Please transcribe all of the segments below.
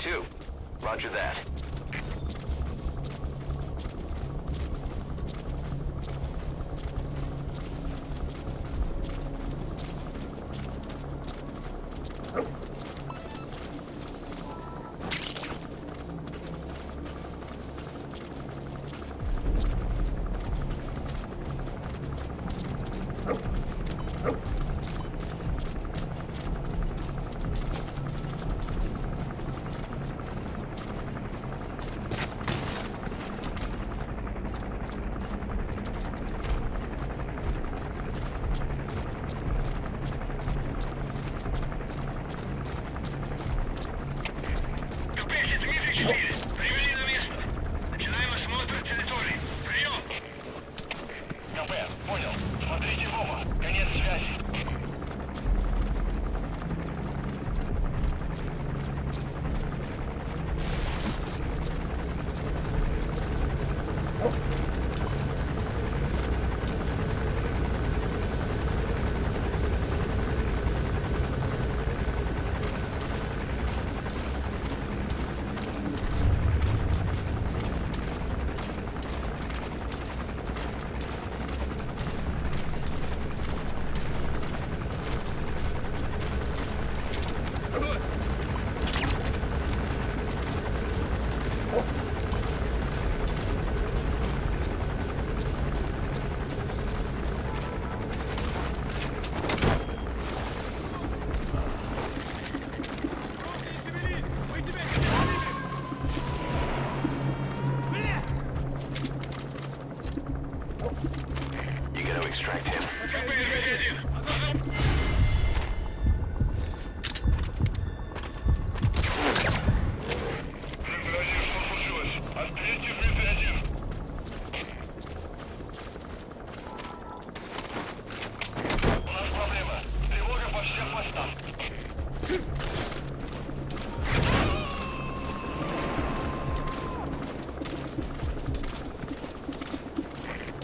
2. Roger that. Extract him.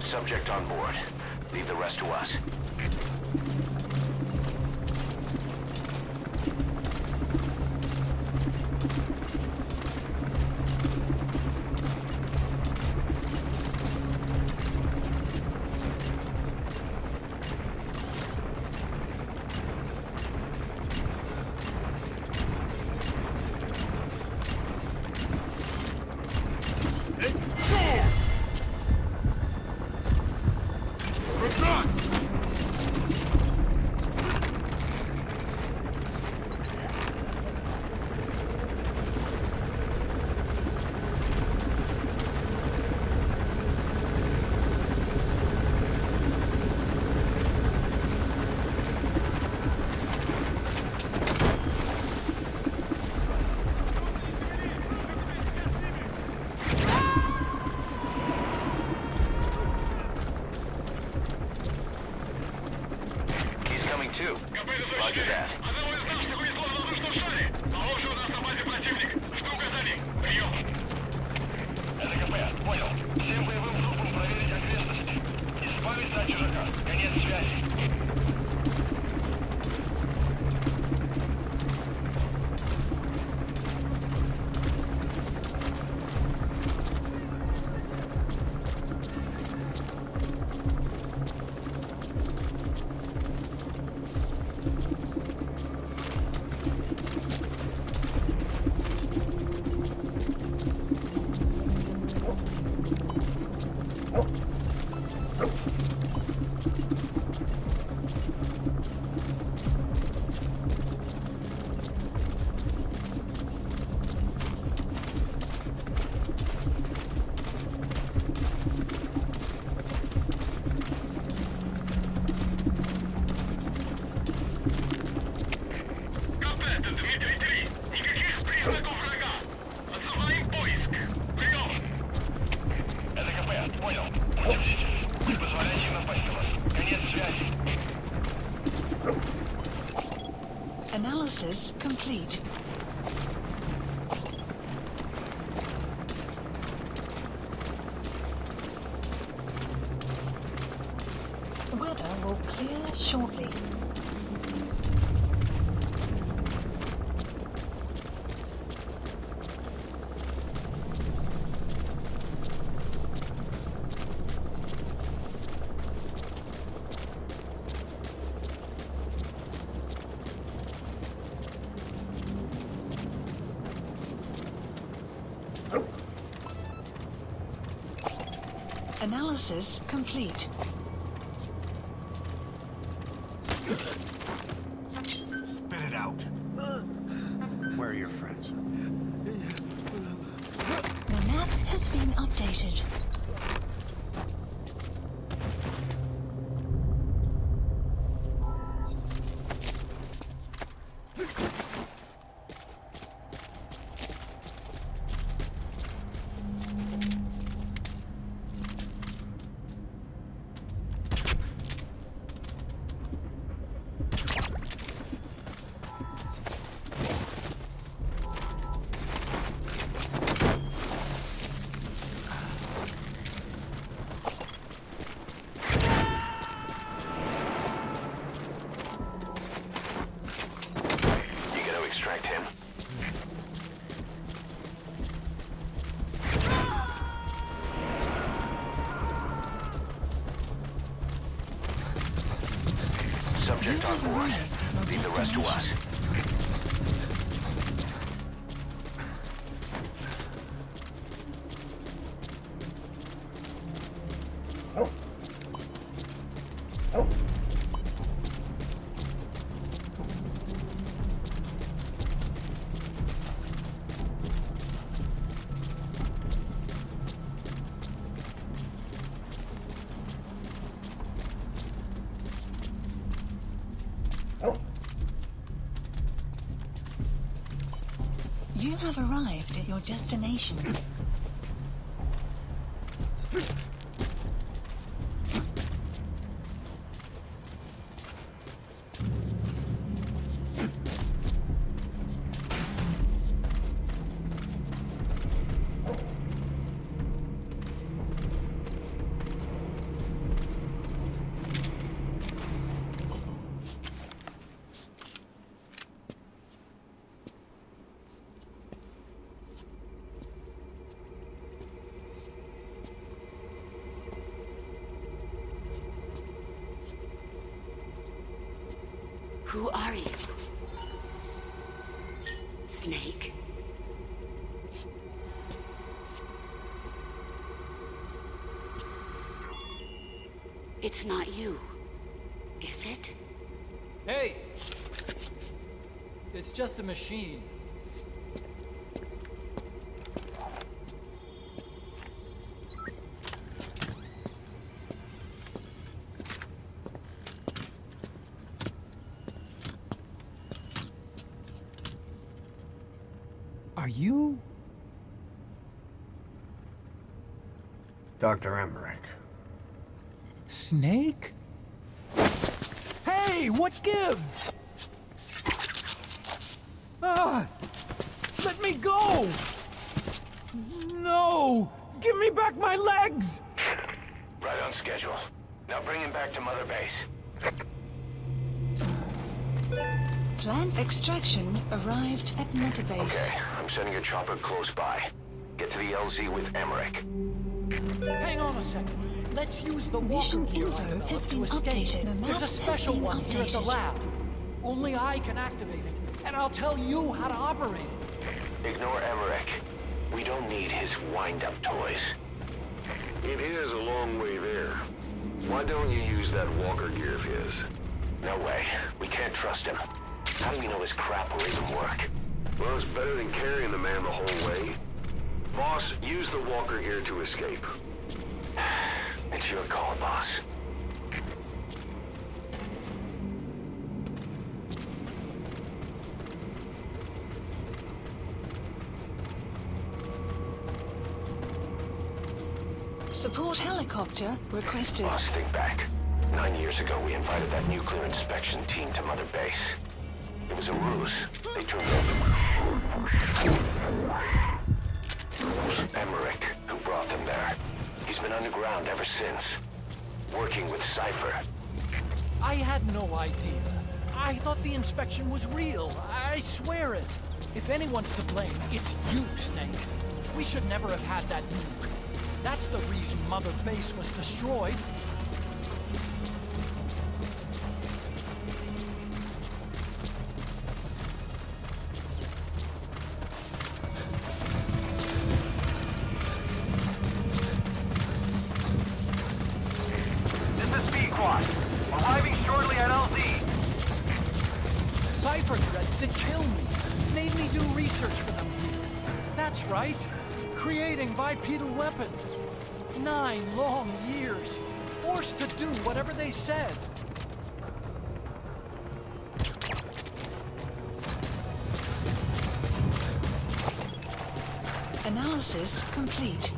Subject on board. Leave the rest to us. Too. Roger that. ЛКП, понял. Всем боевым группам проверить окрестности. Избавиться от чужака. Конец связи. Analysis complete. Weather will clear shortly. Analysis complete. Spit it out. Where are your friends? The map has been updated. Extract him. Subject on board. Leave the rest to us. You have arrived at your destination. Who are you? Snake? It's not you, is it? Hey! It's just a machine. Are you? Dr. Emmerich. Snake? Hey, what gives? Ah! Let me go! No! Give me back my legs! Right on schedule. Now bring him back to Mother Base. Plant extraction arrived at Mother Base. Okay, I'm sending a chopper close by. Get to the LZ with Emmerich. Hang on a second. Let's use the walker Mission gear I info has developed been to escape. updated. The map There's a has special been one here at the updated. lab. Only I can activate it, and I'll tell you how to operate it. Ignore Emmerich. We don't need his wind-up toys. It is a long way there. Why don't you use that walker gear of his? No way. We can't trust him. How do we know his crap will even work? Well, it's better than carrying the man the whole way. Boss, use the walker gear to escape. It's your call, boss. Support helicopter requested. Boss, think back. 9 years ago, we invited that nuclear inspection team to Mother Base. It was a ruse. They turned over. It was Emmerich who brought them there. He's been underground ever since, working with Cypher. I had no idea. I thought the inspection was real. I swear it. If anyone's to blame, it's you, Snake. We should never have had that nuke. That's the reason Mother Base was destroyed. Squad. Arriving shortly at LZ. Cypher threatened to kill me. Made me do research for them. That's right. Creating bipedal weapons. 9 long years. Forced to do whatever they said. Analysis complete.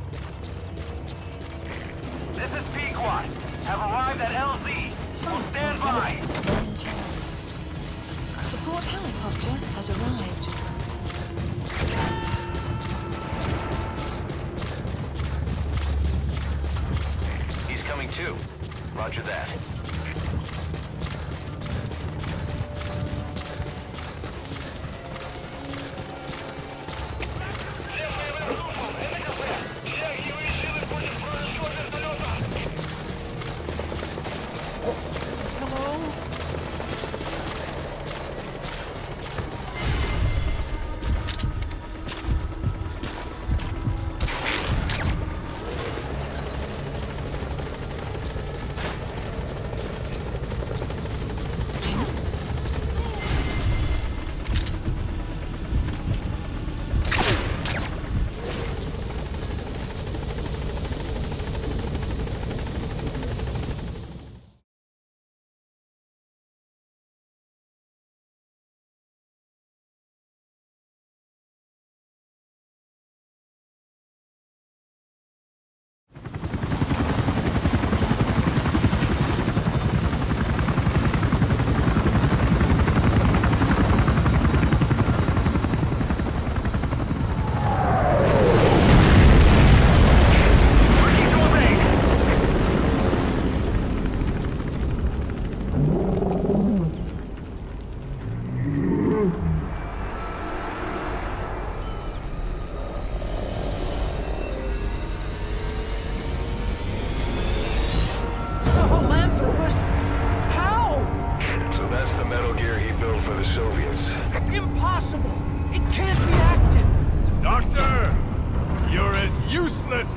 This is Pequod. Have arrived at LZ. Will stand by. Momentarily. Support helicopter has arrived. He's coming too. Roger that.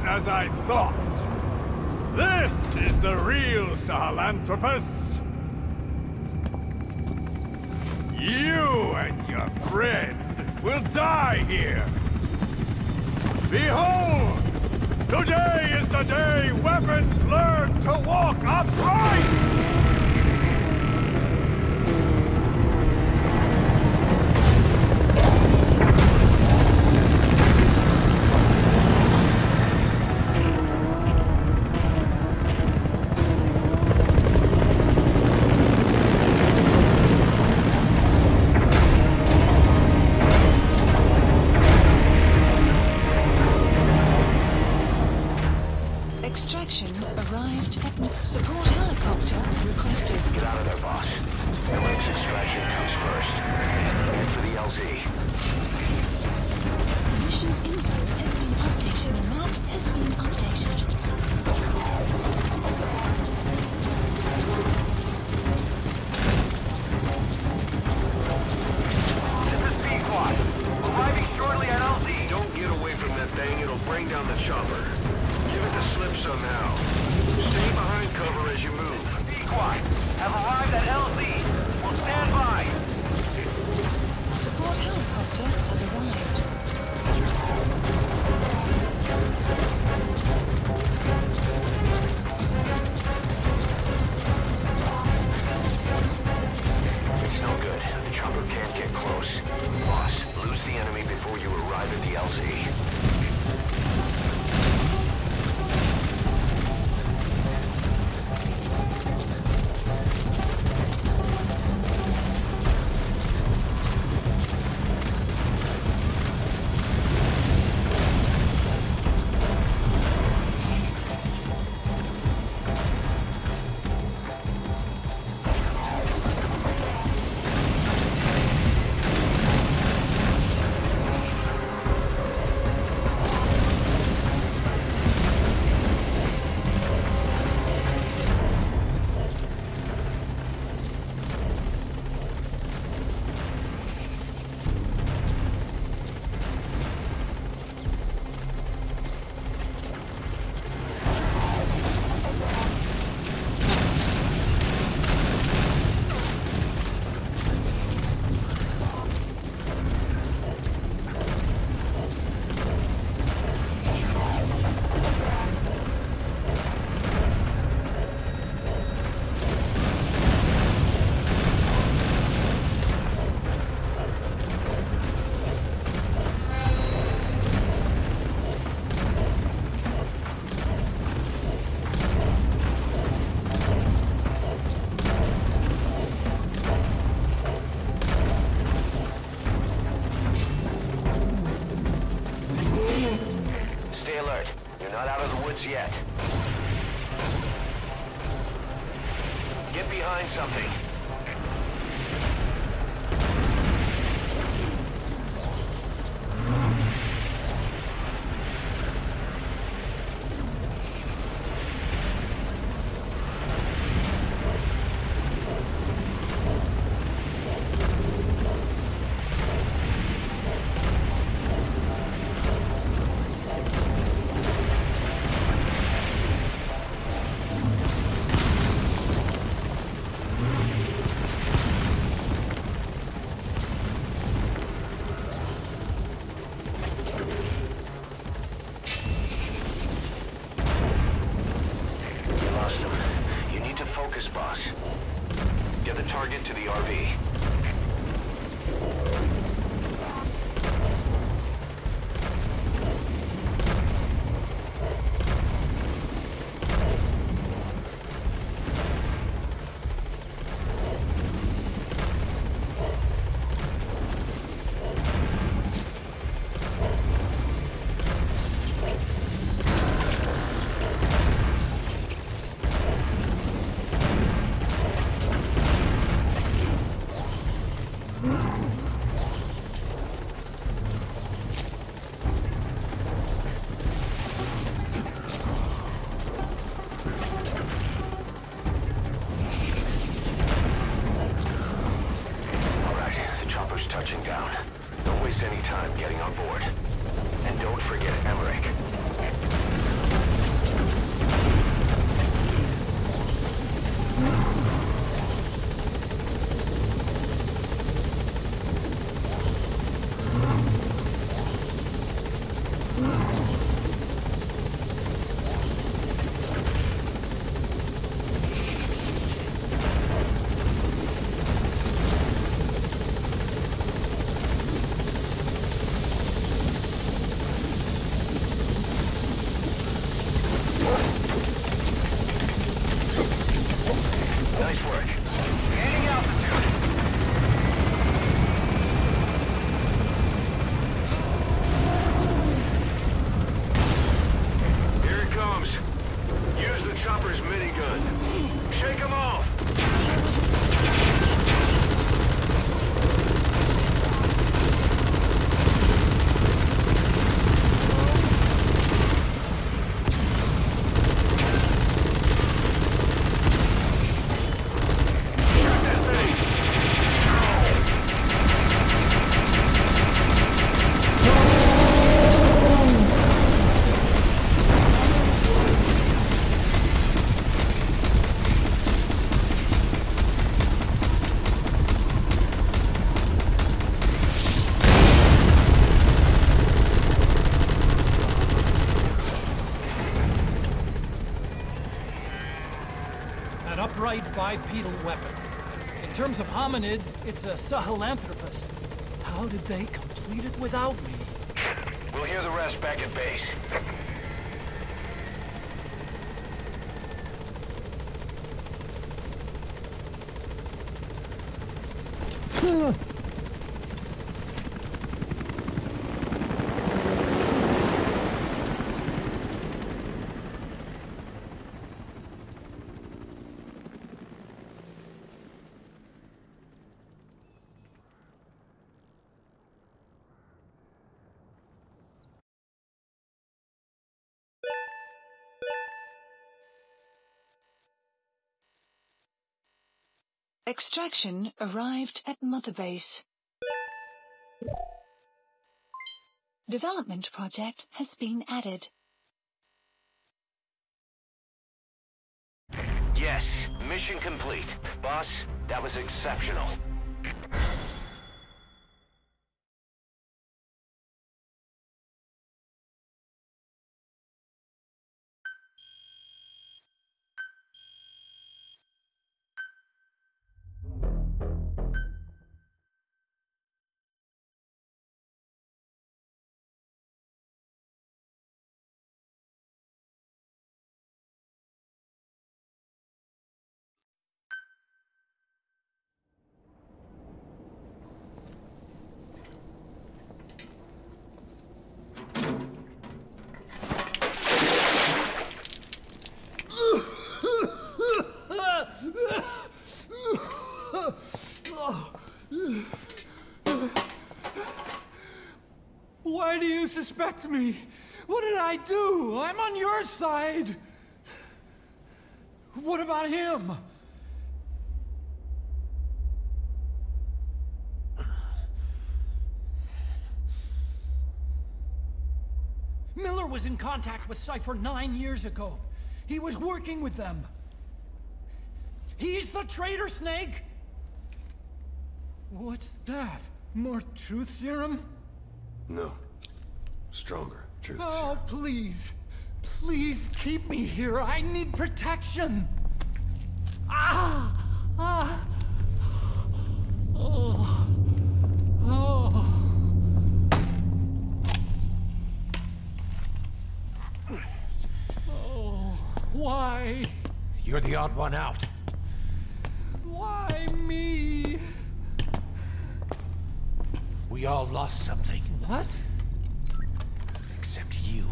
As I thought. This is the real Sahelanthropus. You and your friend will die here. Behold! Today is the day weapons learn to walk upright! Extraction arrived at support helicopter requested. Get out of there, boss. LX extraction comes first. Head for the LZ. Mission info has been updated. The map has been updated. This is Pequod. Arriving shortly at LZ. Don't get away from that thing. It'll bring down the chopper. Give it the slip somehow. Stay behind cover as you move. Pequod. Have arrived at LZ. Will stand by. Support helicopter has arrived. It's no good. The chopper can't get close. Boss, lose the enemy before you arrive at the LZ. You're not out of the woods yet. Get behind something. Focus, boss. Get the target to the RV. Touching down. Don't waste any time getting on board. And don't forget Emmerich. Nice work. Gaining altitude. Here it comes. Use the chopper's minigun. Shake them off. An upright bipedal weapon. In terms of hominids, it's a Sahelanthropus. How did they complete it without me? We'll hear the rest back at base. Extraction arrived at Mother Base. Development project has been added. Yes, mission complete. Boss, that was exceptional. respect me. What did I do? I'm on your side. What about him? Miller was in contact with Cypher 9 years ago. He was working with them. He's the traitor, Snake! What's that? More truth serum? No. Stronger truth Oh, serum. please. Please keep me here. I need protection. Ah! Ah! Oh. Oh. Oh. Why? You're the odd one out. Why me? We all lost something. What? Except you.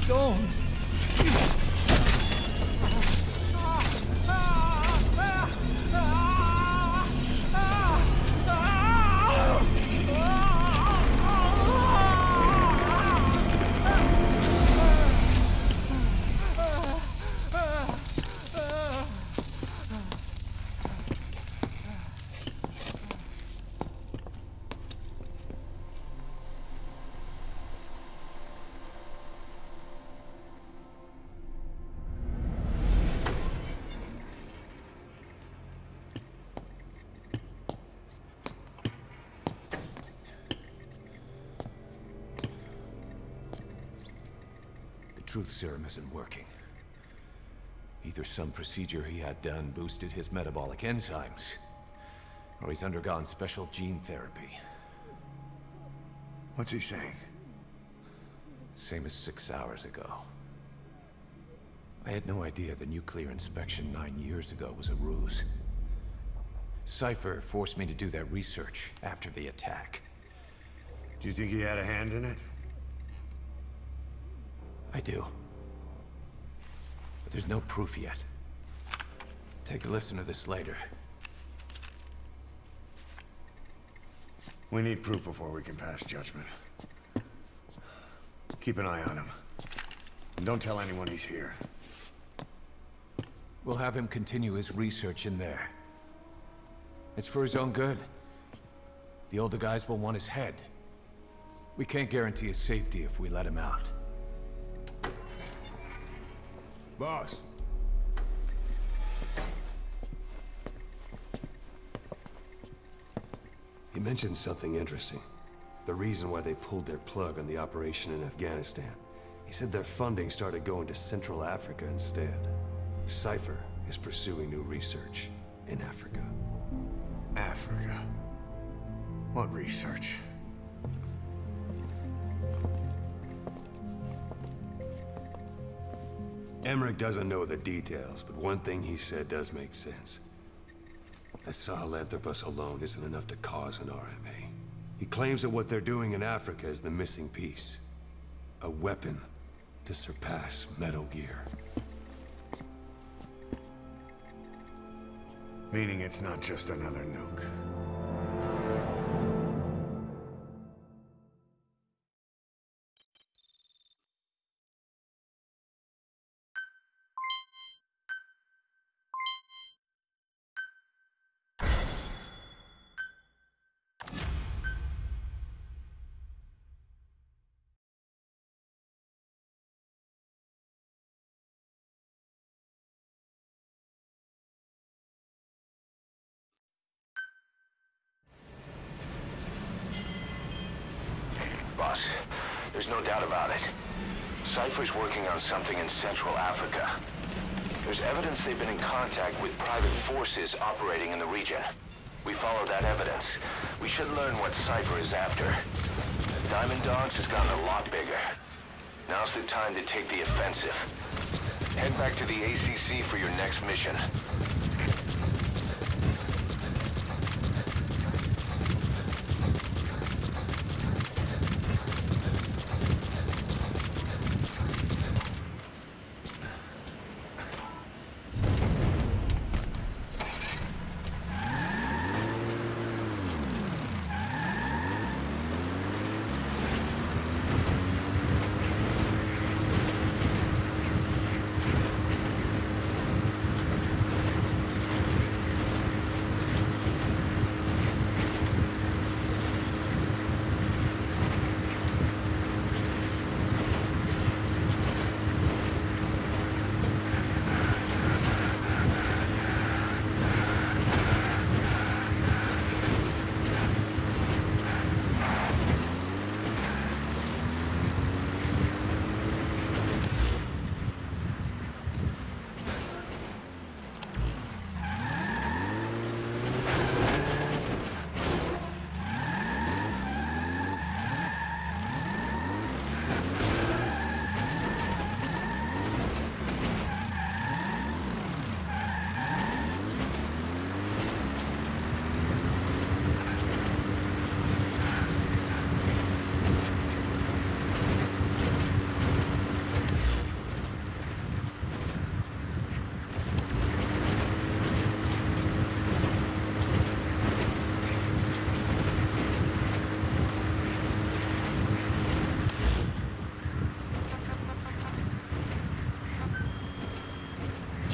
Don't. Truth serum isn't working. Either some procedure he had done boosted his metabolic enzymes, or he's undergone special gene therapy. What's he saying? Same as 6 hours ago. I had no idea the nuclear inspection 9 years ago was a ruse. Cypher forced me to do that research after the attack. Do you think he had a hand in it? I do. But there's no proof yet. Take a listen to this later. We need proof before we can pass judgment. Keep an eye on him. And don't tell anyone he's here. We'll have him continue his research in there. It's for his own good. The older guys will want his head. We can't guarantee his safety if we let him out. Boss. He mentioned something interesting. The reason why they pulled their plug on the operation in Afghanistan. He said their funding started going to Central Africa instead. Cypher is pursuing new research in Africa. Africa? What research? Emmerich doesn't know the details, but one thing he said does make sense. That Sahelanthropus alone isn't enough to cause an RMA. He claims that what they're doing in Africa is the missing piece. A weapon to surpass Metal Gear. Meaning it's not just another nuke. Boss, there's no doubt about it. Cypher's working on something in Central Africa. There's evidence they've been in contact with private forces operating in the region. We follow that evidence. We should learn what Cypher is after. Diamond Dogs has gotten a lot bigger. Now's the time to take the offensive. Head back to the ACC for your next mission.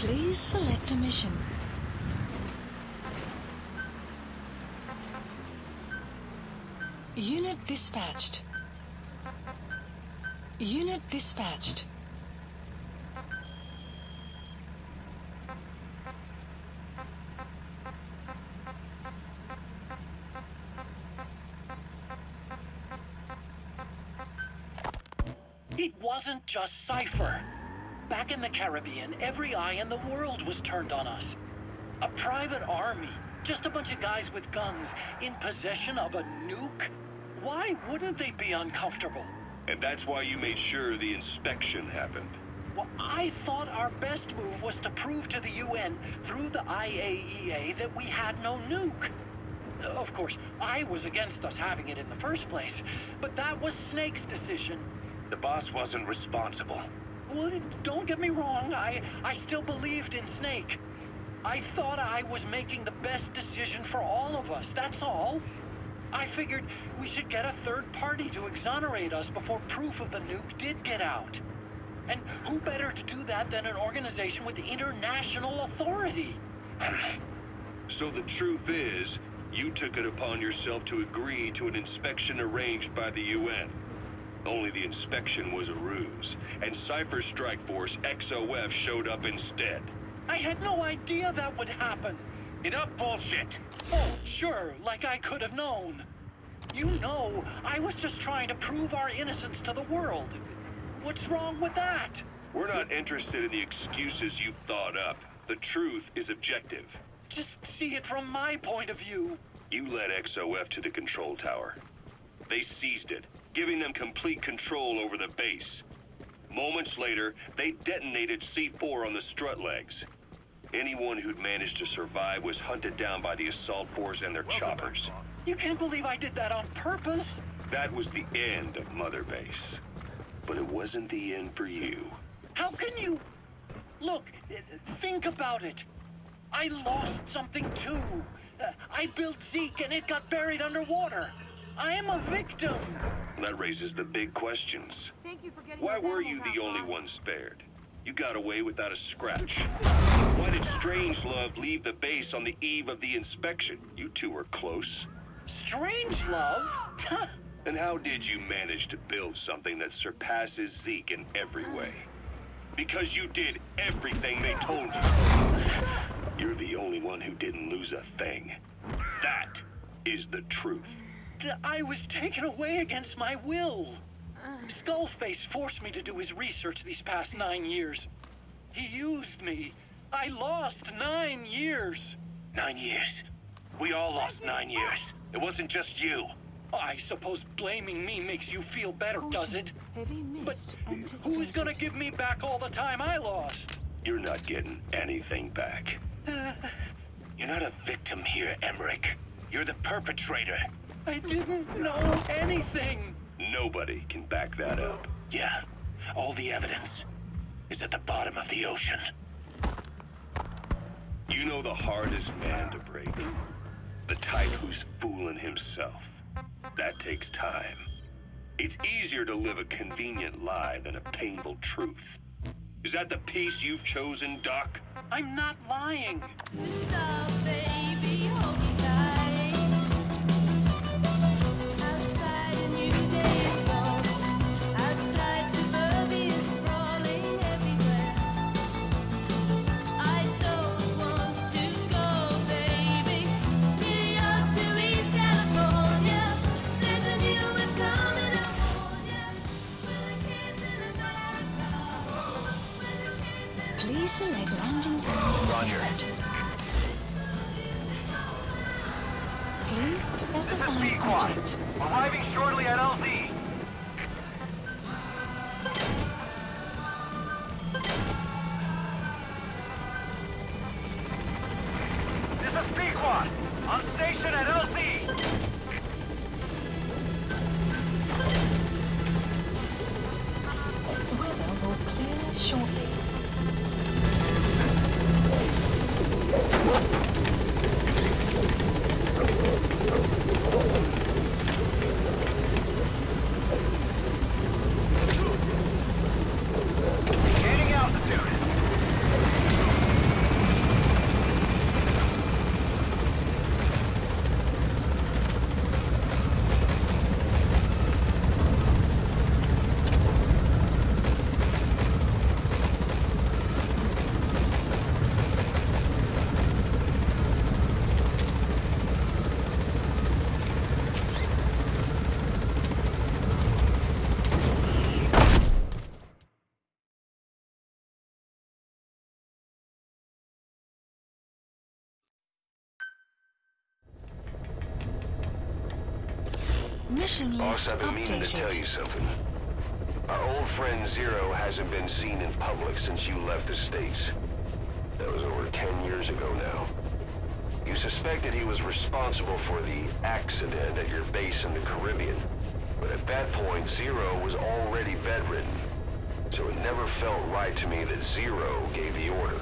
Please select a mission. Unit dispatched. Unit dispatched. It wasn't just Cypher. Back in the Caribbean, every eye in the world was turned on us. A private army, just a bunch of guys with guns, in possession of a nuke? Why wouldn't they be uncomfortable? And that's why you made sure the inspection happened. Well, I thought our best move was to prove to the UN through the IAEA that we had no nuke. Of course, I was against us having it in the first place, but that was Snake's decision. The boss wasn't responsible. Well, don't get me wrong, I still believed in Snake. I thought I was making the best decision for all of us, that's all. I figured we should get a third party to exonerate us before proof of the nuke did get out. And who better to do that than an organization with international authority? So the truth is, you took it upon yourself to agree to an inspection arranged by the UN. Only the inspection was a ruse, and Cypher's strike force, XOF, showed up instead. I had no idea that would happen. Enough bullshit. Oh, sure, like I could have known. You know, I was just trying to prove our innocence to the world. What's wrong with that? We're not interested in the excuses you've thought up. The truth is objective. Just see it from my point of view. You led XOF to the control tower. They seized it, giving them complete control over the base. Moments later, they detonated C4 on the strut legs. Anyone who'd managed to survive was hunted down by the assault force and their choppers. You can't believe I did that on purpose. That was the end of Mother Base. But it wasn't the end for you. How can you... Look, think about it. I lost something too. I built Zeke and it got buried underwater. I am a victim. That raises the big questions. Thank you for getting Why were you the only one spared? You got away without a scratch. Why did Strangelove leave the base on the eve of the inspection? You two were close. Strangelove? And how did you manage to build something that surpasses Zeke in every way? Because you did everything they told you. You're the only one who didn't lose a thing. That is the truth. I was taken away against my will. Skullface forced me to do his research these past 9 years. He used me. I lost 9 years. 9 years. We all lost 9 years. It wasn't just you. I suppose blaming me makes you feel better, does it? But who's gonna give me back all the time I lost? You're not getting anything back. You're not a victim here, Emmerich. You're the perpetrator. I didn't know anything. Nobody can back that up. Yeah, all the evidence is at the bottom of the ocean. You know the hardest man to break. The type who's fooling himself. That takes time. It's easier to live a convenient lie than a painful truth. Is that the peace you've chosen, Doc? I'm not lying. Stop, baby, hold me tight. Outside a new day is born. Outside suburbia is sprawling everywhere. I don't want to go, baby. New York to East California. There's a new one coming up on ya. With the kids in America. Please select landing zone. Roger. Please specify Sequad. object. Arriving shortly at LZ. This is Sequad. On station at LZ. Weather will clear shortly. Gaining altitude. Mission Boss, list I've been meaning to tell you updated. something. Our old friend Zero hasn't been seen in public since you left the States. That was over 10 years ago now. You suspected he was responsible for the accident at your base in the Caribbean. But at that point, Zero was already bedridden. So it never felt right to me that Zero gave the order.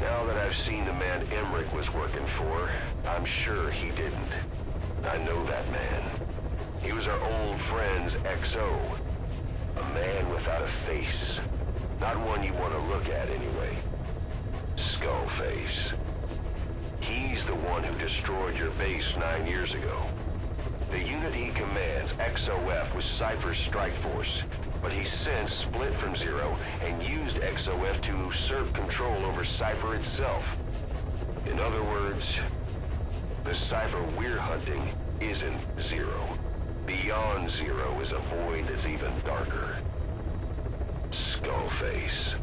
Now that I've seen the man Emmerich was working for, I'm sure he didn't. I know that man. He was our old friend's XO. A man without a face. Not one you want to look at anyway. Skullface. He's the one who destroyed your base 9 years ago. The unit he commands, XOF, was Cypher's strike force. But he's since split from Zero and used XOF to usurp control over Cypher itself. In other words, the Cypher we're hunting isn't Zero. Beyond Zero is a void that's even darker. Skullface.